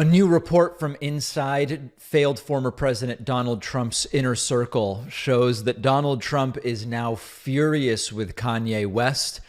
A new report from inside failed former President Donald Trump's inner circle shows that Donald Trump is now furious with Kanye West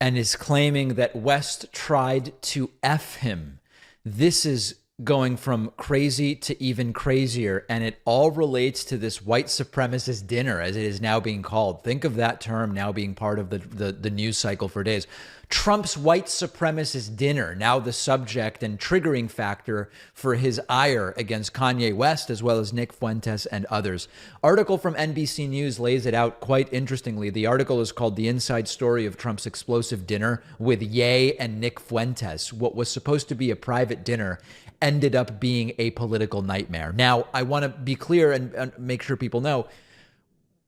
and is claiming that West tried to F him. This is going from crazy to even crazier, and it all relates to this white supremacist dinner, as it is now being called. Think of that term now being part of the news cycle for days. Trump's white supremacist dinner, now the subject and triggering factor for his ire against Kanye West, as well as Nick Fuentes and others. Article from NBC News lays it out quite interestingly. The article is called "The Inside Story of Trump's Explosive Dinner with Ye and Nick Fuentes." What was supposed to be a private dinner ended up being a political nightmare. Now, I want to be clear and make sure people know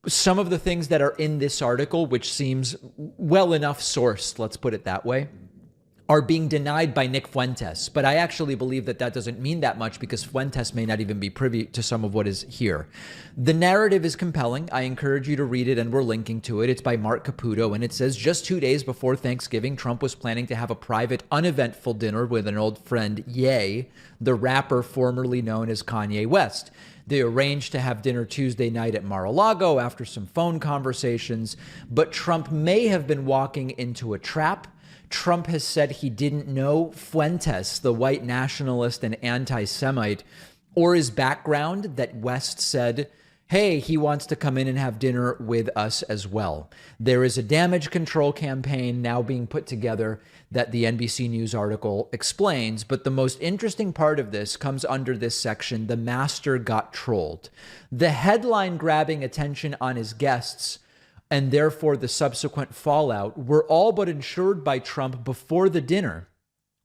some of the things that are in this article, which seems well enough sourced, let's put it that way, are being denied by Nick Fuentes. But I actually believe that that doesn't mean that much because Fuentes may not even be privy to some of what is here. The narrative is compelling. I encourage you to read it, and we're linking to it. It's by Mark Caputo, and it says, just 2 days before Thanksgiving, Trump was planning to have a private, uneventful dinner with an old friend, Ye, the rapper formerly known as Kanye West. They arranged to have dinner Tuesday night at Mar-a-Lago after some phone conversations, but Trump may have been walking into a trap. Trump has said he didn't know Fuentes, the white nationalist and anti-Semite, or his background, that West said, hey, he wants to come in and have dinner with us as well. There is a damage control campaign now being put together that the NBC News article explains, but the most interesting part of this comes under this section, "The Master Got Trolled." The headline grabbing attention on his guests, and therefore the subsequent fallout, were all but ensured by Trump before the dinner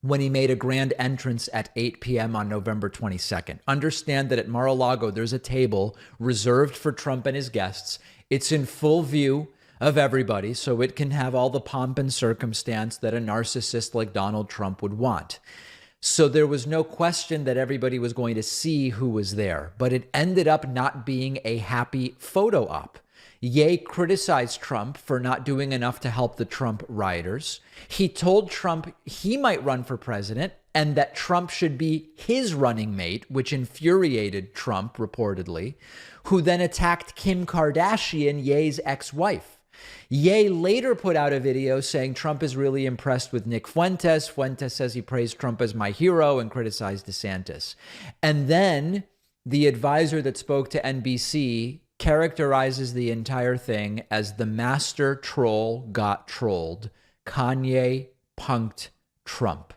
when he made a grand entrance at 8 p.m. on November 22nd. Understand that at Mar-a-Lago, there's a table reserved for Trump and his guests. It's in full view of everybody, so it can have all the pomp and circumstance that a narcissist like Donald Trump would want. So there was no question that everybody was going to see who was there, but it ended up not being a happy photo op. Ye criticized Trump for not doing enough to help the Trump rioters. He told Trump he might run for president and that Trump should be his running mate, which infuriated Trump, reportedly, who then attacked Kim Kardashian, Ye's ex-wife. Ye later put out a video saying Trump is really impressed with Nick Fuentes. Fuentes says he praised Trump as my hero and criticized DeSantis. And then the advisor that spoke to NBC characterizes the entire thing as the master troll got trolled. Kanye punked Trump.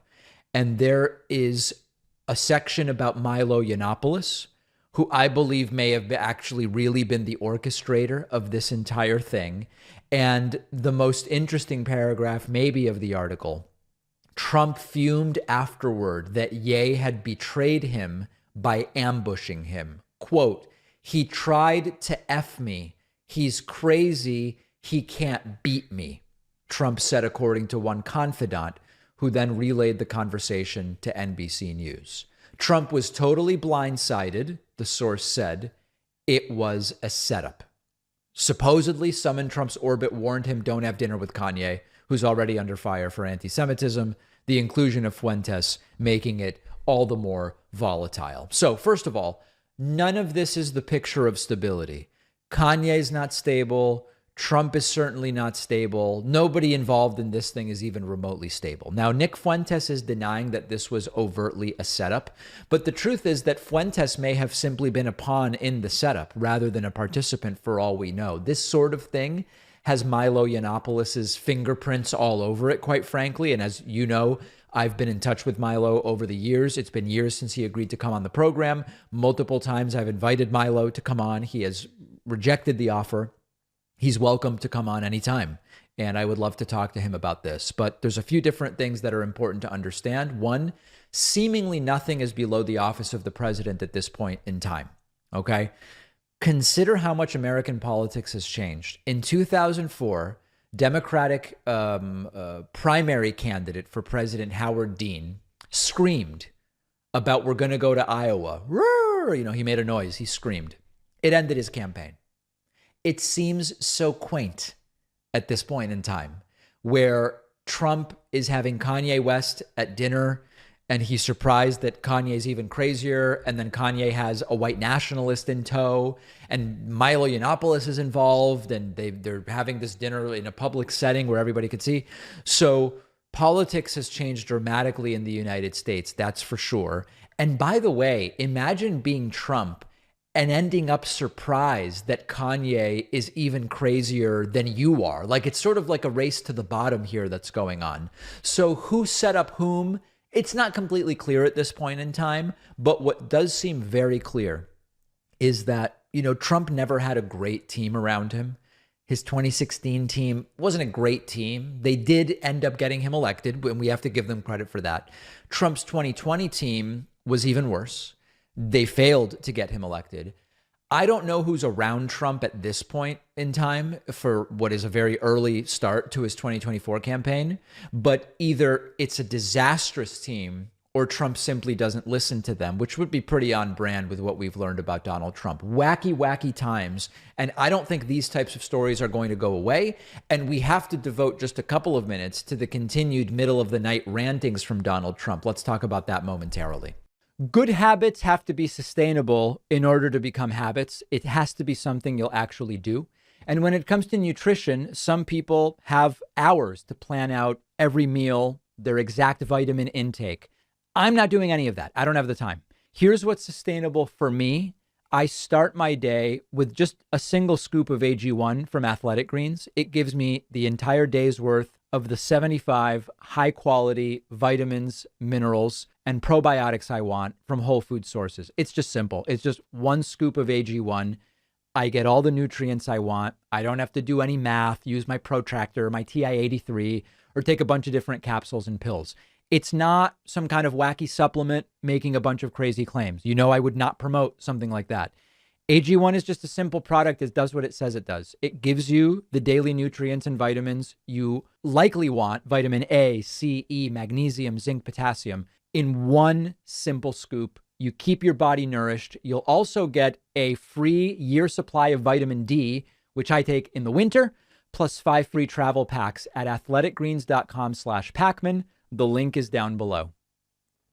And there is a section about Milo Yiannopoulos, who I believe may have actually really been the orchestrator of this entire thing. And the most interesting paragraph maybe of the article, Trump fumed afterward that Ye had betrayed him by ambushing him. Quote, "He tried to F me. He's crazy. He can't beat me," Trump said, according to one confidant, who then relayed the conversation to NBC News. Trump was totally blindsided, the source said. It was a setup. Supposedly, some in Trump's orbit warned him, don't have dinner with Kanye, who's already under fire for anti-Semitism, the inclusion of Fuentes making it all the more volatile. So, first of all, none of this is the picture of stability. Kanye's not stable. Trump is certainly not stable. Nobody involved in this thing is even remotely stable. Now, Nick Fuentes is denying that this was overtly a setup, but the truth is that Fuentes may have simply been a pawn in the setup rather than a participant for all we know. This sort of thing has Milo Yiannopoulos' fingerprints all over it, quite frankly. And as you know, I've been in touch with Milo over the years. It's been years since he agreed to come on the program. Multiple times I've invited Milo to come on. He has rejected the offer. He's welcome to come on anytime, and I would love to talk to him about this. But there's a few different things that are important to understand. One, seemingly nothing is below the office of the president at this point in time, okay? Consider how much American politics has changed. In 2004, Democratic primary candidate for President Howard Dean screamed about we're going to go to Iowa. Roar! You know, he made a noise. He screamed. It ended his campaign. It seems so quaint at this point in time where Trump is having Kanye West at dinner And he's surprised that Kanye's even crazier. And then Kanye has a white nationalist in tow, and Milo Yiannopoulos is involved, and they're having this dinner in a public setting where everybody could see. So politics has changed dramatically in the United States, that's for sure. And by the way, imagine being Trump and ending up surprised that Kanye is even crazier than you are. Like, it's sort of like a race to the bottom here that's going on. So who set up whom? It's not completely clear at this point in time, but what does seem very clear is that, Trump never had a great team around him. His 2016 team wasn't a great team. They did end up getting him elected, and we have to give them credit for that. Trump's 2020 team was even worse. They failed to get him elected. I don't know who's around Trump at this point in time for what is a very early start to his 2024 campaign, but either it's a disastrous team or Trump simply doesn't listen to them, which would be pretty on brand with what we've learned about Donald Trump. Wacky, wacky times. And I don't think these types of stories are going to go away. And we have to devote just a couple of minutes to the continued middle of the night rantings from Donald Trump. Let's talk about that momentarily. Good habits have to be sustainable in order to become habits. It has to be something you'll actually do. And when it comes to nutrition, some people have hours to plan out every meal, their exact vitamin intake. I'm not doing any of that. I don't have the time. Here's what's sustainable for me. I start my day with just a single scoop of AG1 from Athletic Greens. It gives me the entire day's worth of the 75 high quality vitamins, minerals, and probiotics I want from whole food sources. It's just simple. It's just one scoop of AG1. I get all the nutrients I want. I don't have to do any math, use my protractor, my TI-83, or take a bunch of different capsules and pills. It's not some kind of wacky supplement making a bunch of crazy claims. I would not promote something like that. AG1 is just a simple product that does what it says it does. It gives you the daily nutrients and vitamins you likely want, vitamin A, C, E, magnesium, zinc, potassium, in one simple scoop. You keep your body nourished. You'll also get a free year supply of vitamin D, which I take in the winter, plus 5 free travel packs at athleticgreens.com/Pacman. The link is down below.